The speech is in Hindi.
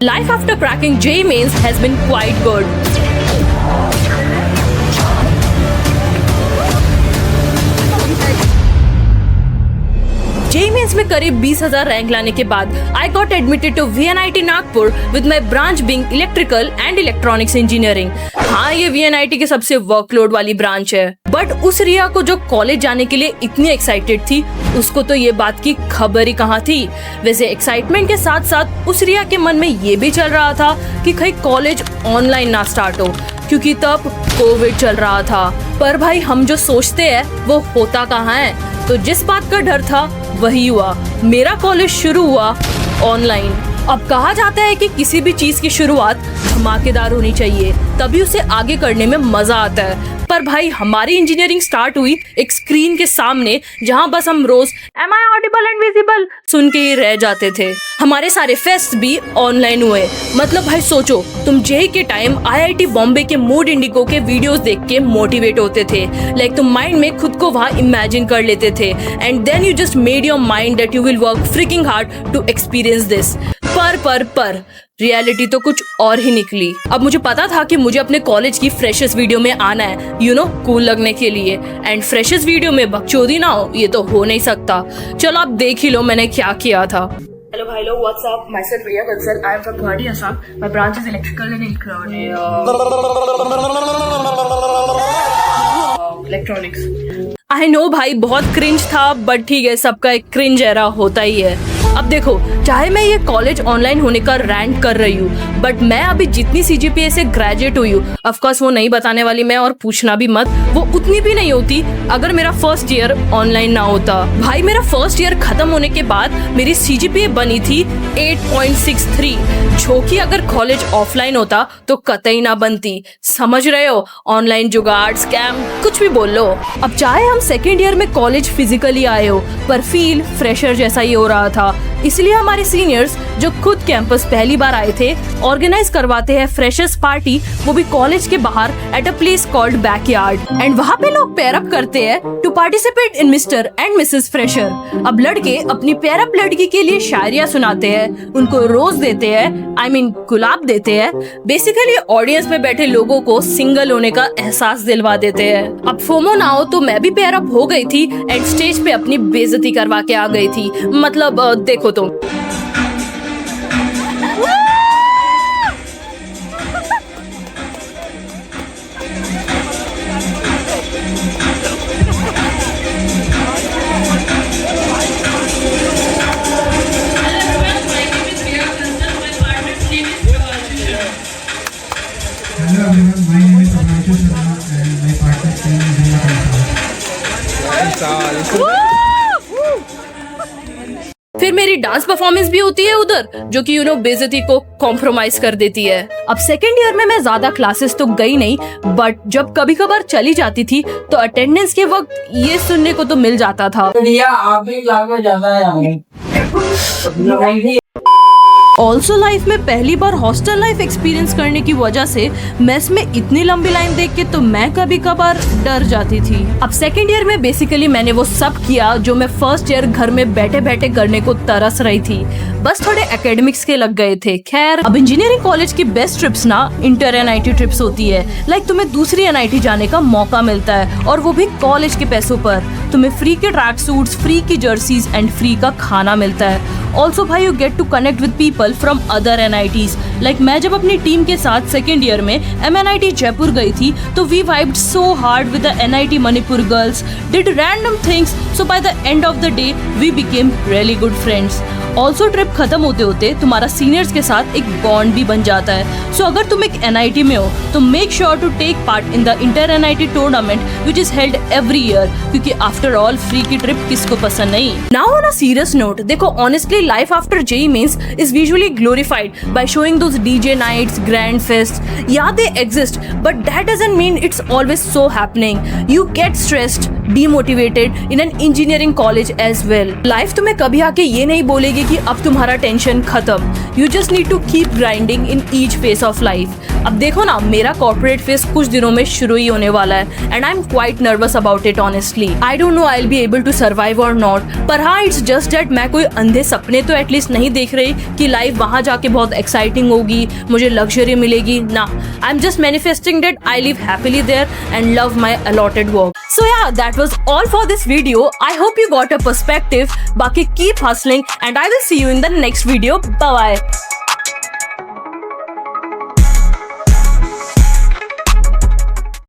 Life after cracking JEE Mains has been quite good. JEE Mains में करीब 20,000 रैंक लाने के बाद I got admitted to VNIT Nagpur with my branch being electrical and electronics engineering. हाँ, ये VNIT की सबसे वर्कलोड वाली ब्रांच है, बट उस रिया को जो कॉलेज जाने के लिए इतनी एक्साइटेड थी, उसको तो ये बात की खबर ही कहाँ थी। वैसे एक्साइटमेंट के साथ साथ उस रिया के मन में ये भी चल रहा था कि कहीं कॉलेज ऑनलाइन ना स्टार्ट हो, क्योंकि तब कोविड चल रहा था। पर भाई, हम जो सोचते हैं वो होता कहाँ है। तो जिस बात का डर था वही हुआ। मेरा कॉलेज शुरू हुआ ऑनलाइन। अब कहा जाता है कि किसी भी चीज की शुरुआत धमाकेदार होनी चाहिए, तभी उसे आगे करने में मजा आता है। पर भाई, हमारी इंजीनियरिंग स्टार्ट हुई एक स्क्रीन के सामने, जहां बस हम रोज am I audible and visible सुन के ही रह जाते थे। हमारे सारे फेस्ट भी ऑनलाइन हुए। मतलब भाई सोचो, तुम जेई के टाइम IIT बॉम्बे के मूड इंडिगो के वीडियोस देख के मोटिवेट होते थे। लाइक तुम माइंड में खुद को वहां इमेजिन कर लेते थे, and then you just made your mind that you will work freaking hard to experience this. पर रियलिटी तो कुछ और ही निकली। अब मुझे पता था कि मुझे अपने कॉलेज की फ्रेशर्स वीडियो में आना है, यू नो, कूल लगने के लिए। एंड फ्रेशर्स वीडियो में बकचोदी ना हो, ये तो हो नहीं सकता। चलो आप देख ही लो मैंने क्या किया था। Hello भाई लोग, what's up? Myself Riya Kansal. I am from Guwahati, Assam. My branch is electrical and electronics. I know भाई, बहुत क्रिंज था, बट ठीक है, सबका एक क्रिंज एरा होता ही है। अब देखो, चाहे मैं ये कॉलेज ऑनलाइन होने का रैंट कर रही हूँ, बट मैं अभी जितनी CGPA से ग्रेजुएट हुई हूँ, ऑफकोर्स वो नहीं बताने वाली मैं, और पूछना भी मत, वो उतनी भी नहीं होती अगर मेरा फर्स्ट ईयर ऑनलाइन ना होता। भाई, मेरा फर्स्ट ईयर खत्म होने के बाद मेरी CGPA बनी थी 8.63, जो कि अगर कॉलेज ऑफलाइन होता तो कतई ना बनती। समझ रहे हो? ऑनलाइन जुगाड़, स्कैम, कुछ भी बोल लो। अब चाहे हम सेकेंड ईयर में कॉलेज फिजिकली आए हो, पर फील फ्रेशर जैसा ही हो रहा था। इसलिए हमारे सीनियर्स जो खुद कैंपस पहली बार आए थे, ऑर्गेनाइज करवाते हैं फ्रेशर्स पार्टी, वो भी कॉलेज के बाहर at a place called backyard. And वहाँ पे लोग पेयर अप करते हैं to participate in mister and missus fresher. अब लड़के अपनी पेयर अप लड़की के लिए शायरिया सुनाते हैं, उनको रोज देते हैं, आई मीन गुलाब देते हैं। बेसिकली ऑडियंस में बैठे लोगों को सिंगल होने का एहसास दिलवा देते हैं। अब फोमो ना हो तो मैं भी पेयर अप हो गई थी एंड स्टेज पे अपनी बेइज्जती करवा के आ गई थी। मतलब देखो तुम। Hello everyone, my name is Abhijit Sharma and my partner's name is Riya Kansal. फिर मेरी डांस परफॉर्मेंस भी होती है उधर, जो कि बेइज्जती को कॉम्प्रोमाइज कर देती है। अब सेकेंड ईयर में मैं ज्यादा क्लासेस तो गई नहीं, बट जब कभी कभार चली जाती थी तो अटेंडेंस के वक्त ये सुनने को तो मिल जाता था, आप भी क्लास में ज्यादा है। ऑल्सो लाइफ में पहली बार हॉस्टल लाइफ एक्सपीरियंस करने की वजह से मेस में इतनी लंबी लाइन देख के तो मैं कभी कभार डर जाती थी। अब सेकेंड ईयर में बेसिकली मैंने वो सब किया जो मैं फर्स्ट ईयर घर में बैठे बैठे करने को तरस रही थी, बस थोड़े एकेडमिक्स के लग गए थे। खैर, अब इंजीनियरिंग कॉलेज की बेस्ट ट्रिप्स ना इंटर NIT ट्रिप्स होती है। लाइक तुम्हें दूसरी NIT जाने का मौका मिलता है, और वो भी कॉलेज के पैसों पर। तुम्हें फ्री के ट्रैक सूट्स, फ्री की जर्सीज एंड फ्री का खाना मिलता है। ऑल्सो भाई, you get to connect with people from other NITs। Like मैं जब अपनी टीम के साथ सेकेंड ईयर में MNIT जयपुर गई थी, तो we vibed so hard with the NIT Manipur girls, did random things, so by the end of the day we became really good friends. Also trip खत्म होते होते तुम्हारा सीनियर्स के साथ एक बॉन्ड भी बन जाता है। सो अगर तुम एक NIT में हो तो make sure to take part in the inter NIT tournament which is held every year, क्योंकि आफ्टर ऑल फ्री की ट्रिप किसको पसंद नहीं। Now on a serious note, देखो honestly life after JEE Mains is usually glorified by showing those DJ nights, grand fests. Yeah, they exist, but that doesn't mean it's always so happening. You get stressed, demotivated in an engineering college as well. Life तुम्हें कभी आके ये नहीं बोलेगी कि अब तुम्हारा टेंशन खत्म। You just need to keep grinding in each phase of life. अब देखो ना, मेरा कॉर्पोरेट फेस कुछ दिनों में शुरू ही होने वाला है and I am quite nervous about it honestly. I don't know I will be able to survive और नॉट, पर हाँ इट्स जस्ट दैट मैं कोई अंधे सपने तो एटलीस्ट नहीं देख रही कि लाइफ वहां जाके बहुत एक्साइटिंग होगी, मुझे लग्जरी मिलेगी ना। I am just manifesting that I live happily there and love my allotted work. So yeah, that was all for this video. I hope you got a perspective. Baki keep hustling and I will see you in the next video. Bye bye.